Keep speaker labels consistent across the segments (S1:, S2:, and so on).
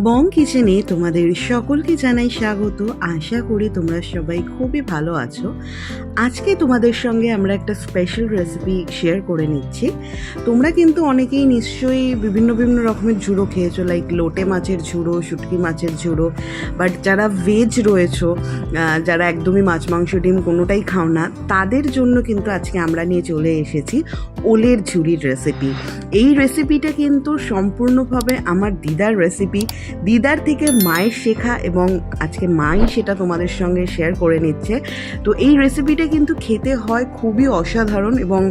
S1: বং কিচেনে তোমাদের সকলকে জানাই স্বাগত। আশা করি তোমরা সবাই খুবই ভালো আছো। আজকে তোমাদের সঙ্গে আমরা একটা স্পেশাল রেসিপি শেয়ার করে নিচ্ছি। তোমরা কিন্তু অনেকেই নিশ্চয়ই বিভিন্ন বিভিন্ন রকমের ঝুড়ো খেয়েছো, লাইক লোটে মাছের ঝুড়ো, শুটকি মাছের ঝুড়ো। বাট যারা ভেজ রয়েছো, যারা একদমই মাছ মাংস ডিম কোনোটাই খাও না, তাদের জন্য কিন্তু আজকে আমরা নিয়ে চলে এসেছি ওলের ঝুড়ির রেসিপি। এই রেসিপিটা কিন্তু সম্পূর্ণভাবে আমার দিদার রেসিপি, দিদার থেকে মায়ের শেখা, এবং আজকে মাই সেটা তোমাদের সঙ্গে শেয়ার করে নিচ্ছে। তো এই রেসিপিটা কিন্তু খেতে হয় খুবই অসাধারণ এবং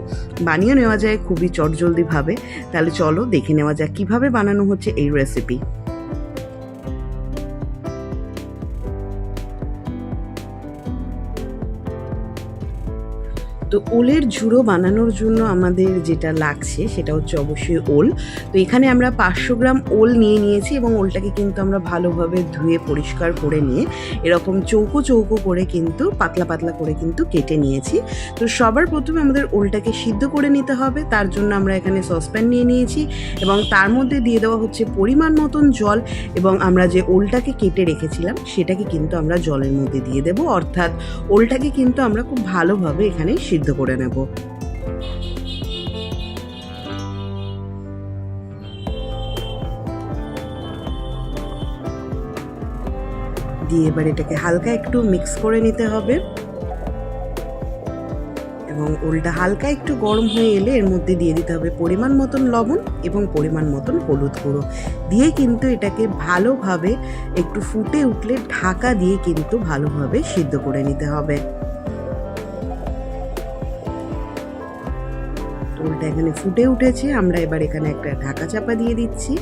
S1: বানিয়ে নেওয়া যায় খুবই চটজলদিভাবে। তাহলে চলো দেখে নেওয়া যাক কীভাবে বানানো হচ্ছে এই রেসিপি। তো ওলের ঝুড়ো বানানোর জন্য আমাদের যেটা লাগছে সেটা হচ্ছে অবশ্যই ওল। তো এখানে আমরা 500 গ্রাম ওল নিয়ে নিয়েছি এবং ওলটাকে কিন্তু আমরা ভালোভাবে ধুয়ে পরিষ্কার করে নিয়ে এরকম চৌকো চৌকো করে কিন্তু পাতলা পাতলা করে কিন্তু কেটে নিয়েছি। তো সবার প্রথমে আমাদের ওলটাকে সিদ্ধ করে নিতে হবে। তার জন্য আমরা এখানে সসপ্যান নিয়ে নিয়েছি এবং তার মধ্যে দিয়ে দেওয়া হচ্ছে পরিমাণ মতন জল, এবং আমরা যে ওলটাকে কেটে রেখেছিলাম সেটাকে কিন্তু আমরা জলের মধ্যে দিয়ে দেবো। অর্থাৎ ওলটাকে কিন্তু আমরা খুব ভালোভাবে এখানে সিদ্ধ করে নেব। দিয়ে এবার এটাকে হালকা একটু মিক্স করে নিতে হবে এবং ওলটা হালকা একটু গরম হয়ে এলে এর মধ্যে দিয়ে দিতে হবে পরিমাণ মতন লবণ এবং পরিমাণ মতন হলুদ গুঁড়ো দিয়ে কিন্তু এটাকে ভালোভাবে একটু ফুটে উঠলে ঢাকা দিয়ে কিন্তু ভালোভাবে সিদ্ধ করে নিতে হবে। ওলটা এখানে ফুটে উঠেছে, আমরা এবার এখানে একটা ঢাকা চাপা দিয়ে দিচ্ছি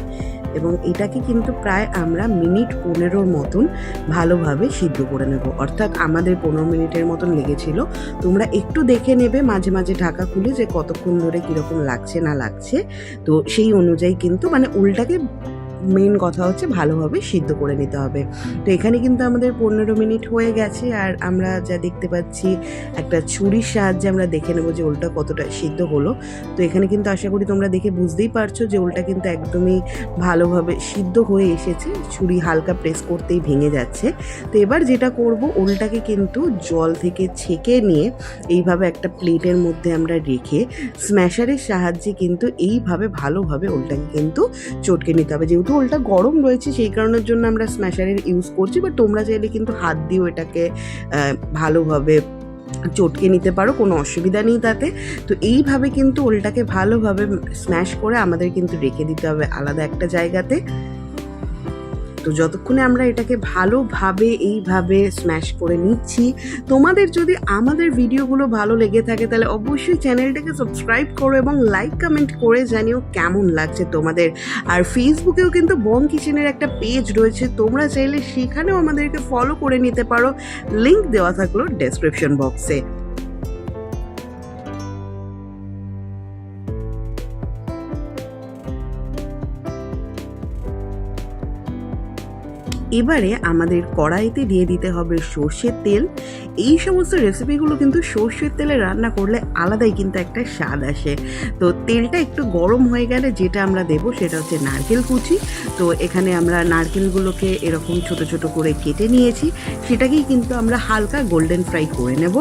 S1: এবং এটাকে কিন্তু প্রায় আমরা মিনিট 15 মতন ভালোভাবে সিদ্ধ করে নেব। অর্থাৎ আমাদের 15 মিনিটের মতন লেগেছিল। তোমরা একটু দেখে নেবে মাঝে মাঝে ঢাকা খুলে যে কতক্ষণ ধরে কীরকম লাগছে না লাগছে। তো সেই অনুযায়ী কিন্তু ওলটাকে মেন কথা হচ্ছে ভালোভাবে সিদ্ধ করে নিতে হবে। তো এখানে কিন্তু আমাদের 15 মিনিট হয়ে গেছে আর আমরা যা দেখতে পাচ্ছি একটা ছুরির সাহায্যে আমরা দেখে নেব যে ওলটা কতটা সিদ্ধ হলো। তো এখানে কিন্তু আশা করি তোমরা দেখে বুঝতেই পারছো যে ওলটা কিন্তু একদমই ভালোভাবে সিদ্ধ হয়ে এসেছে, ছুরি হালকা প্রেস করতেই ভেঙে যাচ্ছে। তো এবার যেটা করব, ওলটাকে কিন্তু জল থেকে ছেঁকে নিয়ে এইভাবে একটা প্লেটের মধ্যে আমরা রেখে স্ম্যাশারের সাহায্যে কিন্তু এইভাবে ভালোভাবে ওলটাকে কিন্তু চটকে নিতে হবে। যেহেতু ওলটা গরম রয়েছে সেই কারণের জন্য আমরা স্ম্যাশারের ইউজ করছি, বাট তোমরা চাইলে কিন্তু হাত দিয়েও এটাকে ভালোভাবে চটকে নিতে পারো, কোনো অসুবিধা নেই তাতে। তো এইভাবে কিন্তু ওলটাকে ভালোভাবে স্ম্যাশ করে আমাদের কিন্তু রেখে দিতে হবে আলাদা একটা জায়গাতে। তো যতক্ষণে আমরা এটাকে ভালোভাবে এইভাবে স্ম্যাশ করে নিচ্ছি, তোমাদের যদি আমাদের ভিডিওগুলো ভালো লেগে থাকে তাহলে অবশ্যই চ্যানেলটাকে সাবস্ক্রাইব করো এবং লাইক কমেন্ট করে জানিও কেমন লাগছে তোমাদের। আর ফেসবুকেও কিন্তু বং কিচেনের একটা পেজ রয়েছে, তোমরা চাইলে সেখানেও আমাদেরকে ফলো করে নিতে পারো, লিংক দেওয়া থাকলো ডেসক্রিপশন বক্সে। এবারে আমাদের কড়াইতে দিয়ে দিতে হবে সর্ষের তেল। এই সমস্ত রেসিপিগুলো কিন্তু সর্ষের তেলে রান্না করলে আলাদাই কিন্তু একটা স্বাদ আসে। তো তেলটা একটু গরম হয়ে গেলে যেটা আমরা দেবো সেটা হচ্ছে নারকেল কুচি। তো এখানে আমরা নারকেলগুলোকে এরকম ছোট ছোট করে কেটে নিয়েছি, সেটাকেই কিন্তু আমরা হালকা গোল্ডেন ফ্রাই করে নেব।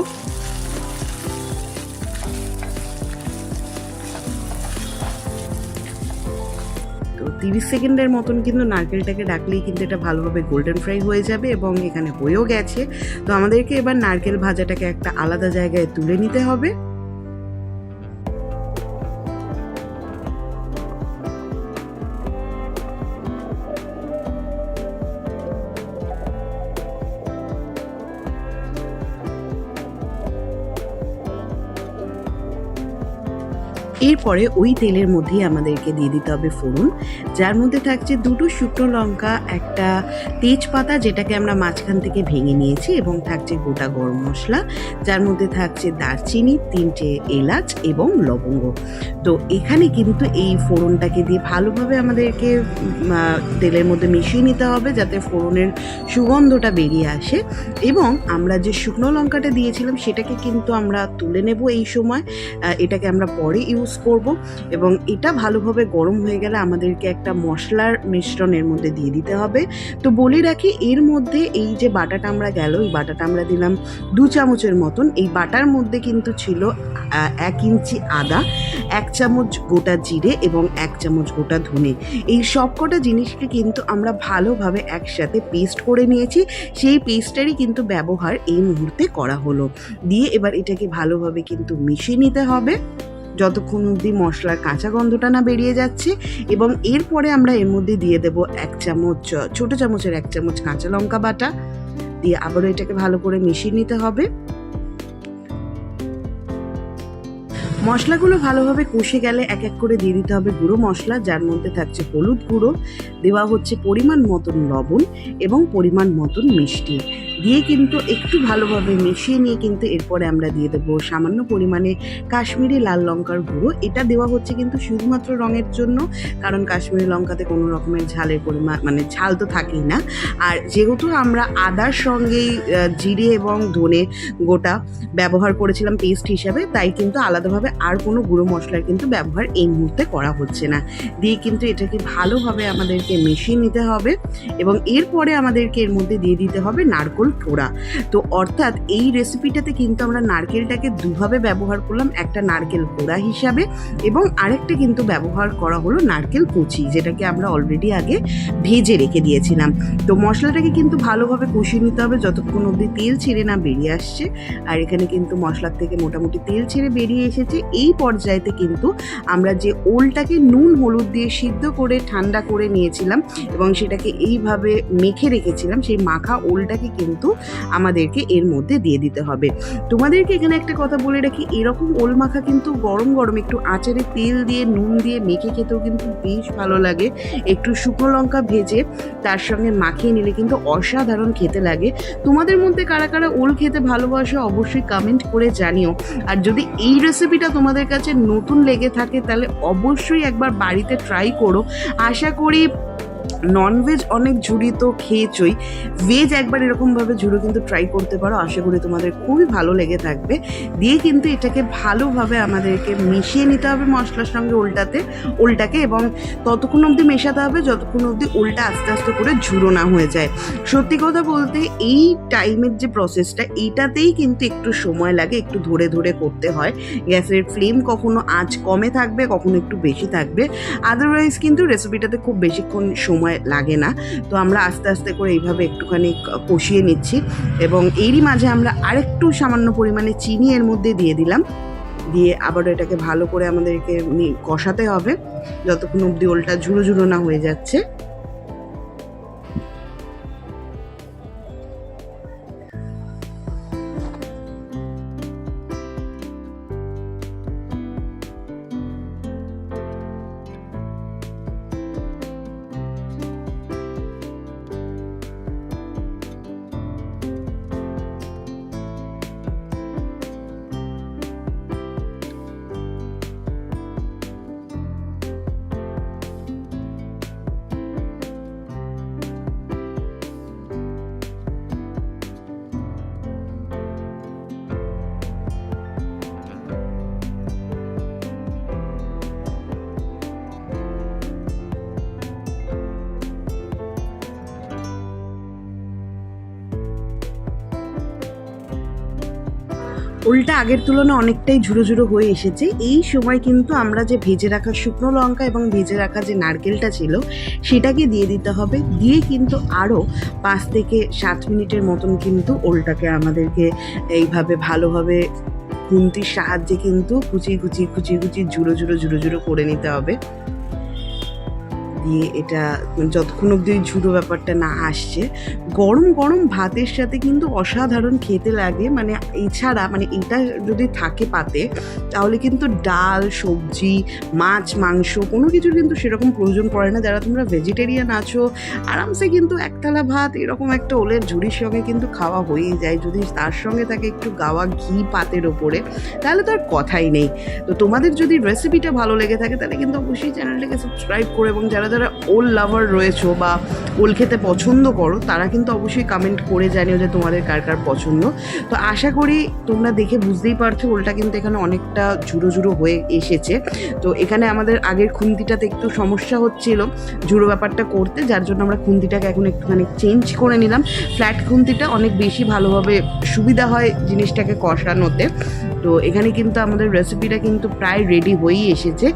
S1: 30 সেকেন্ডের মতন কিন্তু নারকেলটাকে রাখলেই কিন্তু এটা ভালোভাবে গোল্ডেন ফ্রাই হয়ে যাবে এবং এখানে হয়েও গেছে। তো আমাদেরকে এবার নারকেল ভাজাটাকে একটা আলাদা জায়গায় তুলে নিতে হবে। এরপরে ওই তেলের মধ্যেই আমাদেরকে দিয়ে দিতে হবে ফোড়ন, যার মধ্যে থাকছে 2টো শুকনো লঙ্কা, একটা তেজপাতা যেটাকে আমরা মাঝখান থেকে ভেঙে নিয়েছি, এবং থাকছে গোটা গরম মশলা, যার মধ্যে থাকছে দারচিনি, 3টে এলাচ এবং লবঙ্গ। তো এখানে কিন্তু এই ফোড়নটাকে দিয়ে ভালোভাবে আমাদেরকে তেলের মধ্যে মিশিয়ে নিতে হবে যাতে ফোড়নের সুগন্ধটা বেরিয়ে আসে। এবং আমরা যে শুকনো লঙ্কাটা দিয়েছিলাম সেটাকে কিন্তু আমরা তুলে নেব এই সময়, এটাকে আমরা পরে ইউজ ইউজ করব। এবং এটা ভালোভাবে গরম হয়ে গেলে আমাদেরকে একটা মশলার মিশ্রণের মধ্যে দিয়ে দিতে হবে। তো বলে রাখি, এর মধ্যে এই যে বাটাটা আমরা গেল, এই বাটাটা আমরা দিলাম 2 চামচের মতন। এই বাটার মধ্যে কিন্তু ছিল 1 ইঞ্চি আদা, 1 চামচ গোটা জিরে এবং 1 চামচ গোটা ধনে। এই সবকটা জিনিসকে কিন্তু আমরা ভালোভাবে একসাথে পেস্ট করে নিয়েছি। সেই পেস্টটারই কিন্তু ব্যবহার এই মুহূর্তে করা হলো। দিয়ে এবার এটাকে ভালোভাবে কিন্তু মিশিয়ে নিতে হবে যতক্ষণ অবধি মশলার কাঁচা গন্ধটা না বেরিয়ে যাচ্ছে। এবং এরপরে আমরা এর মধ্যে দিয়ে দেব 1 চামচ, ছোটো চামচের 1 চামচ কাঁচা লঙ্কা বাটা। দিয়ে আবারও এটাকে ভালো করে মিশিয়ে নিতে হবে। মশলাগুলো ভালোভাবে কষে গেলে এক এক করে দিয়ে দিতে হবে গুঁড়ো মশলা, যার মধ্যে থাকছে হলুদ গুঁড়ো, দেওয়া হচ্ছে পরিমাণ মতন লবণ এবং পরিমাণ মতন মিষ্টি। দিয়ে কিন্তু একটু ভালোভাবে মিশিয়ে নিয়ে কিন্তু এরপরে আমরা দিয়ে দেবো সামান্য পরিমাণে কাশ্মীরি লাল লঙ্কার গুঁড়ো। এটা দেওয়া হচ্ছে কিন্তু শুধুমাত্র রঙের জন্য, কারণ কাশ্মীরি লঙ্কাতে কোনো রকমের ঝালের পরিমাণ, মানে ঝাল তো থাকেই না। আর যেহেতু আমরা আদার সঙ্গেই জিরে এবং ধনে গোটা ব্যবহার করেছিলাম পেস্ট হিসাবে, তাই কিন্তু আলাদাভাবে আর কোনো গুঁড়ো মশলার কিন্তু ব্যবহার এই মুহূর্তে করা হচ্ছে না। দিয়ে কিন্তু এটাকে ভালোভাবে আমাদেরকে মিশিয়ে নিতে হবে। এবং এরপরে আমাদেরকে এর মধ্যে দিয়ে দিতে হবে নারকেল কোড়া। তো অর্থাৎ এই রেসিপিটাতে কিন্তু আমরা নারকেলটাকে দুভাবে ব্যবহার করলাম, একটা নারকেল কোড়া হিসাবে এবং আরেকটা কিন্তু ব্যবহার করা হলো নারকেল কুচি, যেটাকে আমরা অলরেডি আগে ভেজে রেখে দিয়েছিলাম। তো মশলাটাকে কিন্তু ভালোভাবে কষিয়ে নিতে হবে যতক্ষণ অবধি তেল ছেড়ে না বেরিয়ে আসছে। আর এখানে কিন্তু মশলার থেকে মোটামুটি তেল ছেড়ে বেরিয়ে এসেছে। এই পর্যায়েতে কিন্তু আমরা যে ওলটাকে নুন হলুদ দিয়ে সিদ্ধ করে ঠান্ডা করে নিয়েছিলাম এবং সেটাকে এইভাবে মেখে রেখেছিলাম, সেই মাখা ওলটাকে কিন্তু আমাদেরকে এর মধ্যে দিয়ে দিতে হবে। তোমাদেরকে এখানে একটা কথা বলে রাখি, এরকম ওল মাখা কিন্তু গরম গরম একটু আচারে তেল দিয়ে নুন দিয়ে মেখে খেতেও কিন্তু বেশ ভালো লাগে। একটু শুকনো লঙ্কা ভেজে তার সঙ্গে মাখিয়ে নিলে কিন্তু অসাধারণ খেতে লাগে। তোমাদের মধ্যে কারা কারা ওল খেতে ভালোবাসো অবশ্যই কমেন্ট করে জানিও। আর যদি এই রেসিপিটা তোমাদের কাছে নতুন লেগে থাকে তাহলে অবশ্যই একবার বাড়িতে ট্রাই করো। আশা করি ননভেজ অনেক ঝুড়ি তো খেয়েছই, ভেজ একবার এরকমভাবে ঝুড়ো কিন্তু ট্রাই করতে পারো। আশা করি তোমাদের খুবই ভালো লেগে থাকবে। দিয়ে কিন্তু এটাকে ভালোভাবে আমাদেরকে মিশিয়ে নিতে হবে মশলার সঙ্গে ওলটাকে এবং ততক্ষণ অবধি মেশাতে হবে যতক্ষণ অবধি ওলটা আস্তে আস্তে করে ঝুড়ো না হয়ে যায়। সত্যি কথা বলতে এই টাইমের যে প্রসেসটা, এইটাতেই কিন্তু একটু সময় লাগে, একটু ধরে ধরে করতে হয়। গ্যাসের ফ্লেম কখনো আঁচ কমে থাকবে, কখনো একটু বেশি থাকবে, আদারওয়াইজ কিন্তু রেসিপিটাতে খুব বেশিক্ষণ সময় লাগে না। তো আমরা আস্তে আস্তে করে এইভাবে একটুখানি কষিয়ে নিচ্ছি এবং এরই মাঝে আমরা আরেকটু সামান্য পরিমাণে চিনি এর মধ্যে দিয়ে দিলাম। দিয়ে আবারও এটাকে ভালো করে আমাদেরকে কষাতে হবে যতক্ষণ অবধি ওলটা ঝুড়ো ঝুড়ো না হয়ে যাচ্ছে। ওলটা আগের তুলনায় অনেকটাই ঝুড়ো ঝুড়ো হয়ে এসেছে। এই সময় কিন্তু আমরা যে ভেজে রাখা শুকনো লঙ্কা এবং ভেজে রাখা যে নারকেলটা ছিল সেটাকে দিয়ে দিতে হবে। দিয়ে কিন্তু আরও 5 থেকে 7 মিনিটের মতন কিন্তু ওলটাকে আমাদেরকে এইভাবে ভালোভাবে খুন্তির সাহায্যে কিন্তু কুচিয়ে ঝুড়ো ঝুড়ো করে নিতে হবে। দিয়ে এটা যতক্ষণ অবধি ওই ঝুড়ো ব্যাপারটা না আসছে, গরম গরম ভাতের সাথে কিন্তু অসাধারণ খেতে লাগে। মানে এছাড়া মানে এটা যদি থাকে পাতে তাহলে কিন্তু ডাল সবজি মাছ মাংস কোনো কিছুর কিন্তু সেরকম প্রয়োজন পড়ে না। যারা তোমরা ভেজিটেরিয়ান আছো আরামসে কিন্তু একতলা ভাত এরকম একটা ওলের ঝুড়ির সঙ্গে কিন্তু খাওয়া হয়েই যায়। যদি তার সঙ্গে থাকে একটু গাওয়া ঘি পাতের ওপরে, তাহলে তো আর কথাই নেই। তো তোমাদের যদি রেসিপিটা ভালো লেগে থাকে তাহলে কিন্তু অবশ্যই চ্যানেলটাকে সাবস্ক্রাইব করো এবং যারা যারা ওল লাভার রয়েছো বা ওল খেতে পছন্দ করো তারা কিন্তু অবশ্যই কমেন্ট করে জানিও যে তোমাদের কার কার পছন্দ। তো আশা করি তোমরা দেখে বুঝতেই পারছো ওলটা কিন্তু এখানে অনেকটা ঝুড়ো ঝুড়ো হয়ে এসেছে। তো এখানে আমাদের আগের খুন্তিটাতে একটু সমস্যা হচ্ছিল ঝুড়ো ব্যাপারটা করতে, যার জন্য আমরা খুন্তিটাকে এখন একটুখানি চেঞ্জ করে নিলাম। ফ্ল্যাট খুন্তিটা অনেক বেশি ভালোভাবে সুবিধা হয় জিনিসটাকে কষানোতে। তো এখানে কিন্তু আমাদের রেসিপিটা কিন্তু প্রায় রেডি হয়েই এসেছে।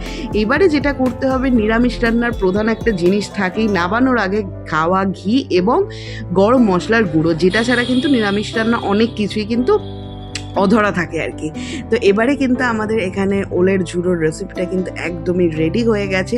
S1: এবারে যেটা করতে হবে, নিরামিষ রান্নার প্রধান একটা জিনিস থাকেই, নাবানোর আগে খাওয়া ঘি এবং গরম মশলার গুঁড়ো, যেটা ছাড়া কিন্তু নিরামিষ রান্না অনেক কিছুই কিন্তু অধরা থাকে আর কি। তো এবারে কিন্তু আমাদের এখানে ওলের ঝুড়োর রেসিপিটা কিন্তু একদমই রেডি হয়ে গেছে।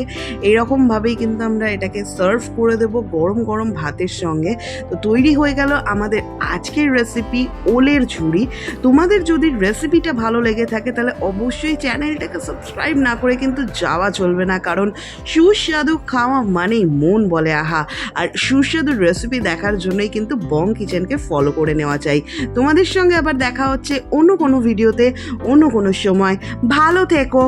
S1: এইরকমভাবেই কিন্তু আমরা এটাকে সার্ভ করে দেবো গরম গরম ভাতের সঙ্গে। তো তৈরি হয়ে গেল আমাদের আজকের রেসিপি ওলের ঝুড়ি। তোমাদের যদি রেসিপিটা ভালো লেগে থাকে তাহলে অবশ্যই চ্যানেলটাকে সাবস্ক্রাইব না করে কিন্তু যাওয়া চলবে না, কারণ সুস্বাদু খাওয়া মানেই মন বলে আহা। আর সুস্বাদু রেসিপি দেখার জন্যই কিন্তু বং কিচেনকে ফলো করে নেওয়া চাই। তোমাদের সঙ্গে আবার দেখা হচ্ছে অন্য কোনো ভিডিওতে, অন্য কোনো সময়। ভালো থেকো।